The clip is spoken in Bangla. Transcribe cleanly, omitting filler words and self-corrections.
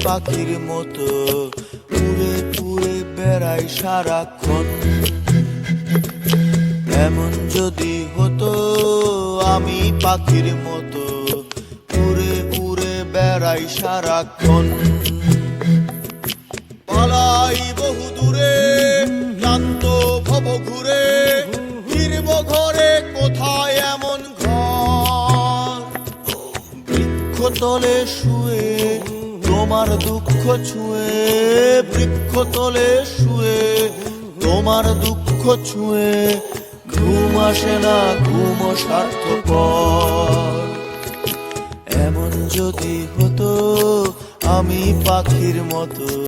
পাখির মতো উড়ে উড়ে বেড়াই সারাক্ষণ। এমন যদি হতো আমি পাখির মতো উড়ে উড়ে বেড়াই সারাক্ষণ। পালাই বহু দূরে ক্লান্ত ভব ঘুরে, ফিরব ঘরে কোথায় এমন ঘর। বৃক্ষতলে শুয়ে তোমার দুঃখ ছুঁয়ে, বৃক্ষতলে শুয়ে তোমার দুঃখ ছুঁয়ে, ঘুম আসে না ঘুম স্বার্থপর। এমন যদি হতো আমি পাখির মতো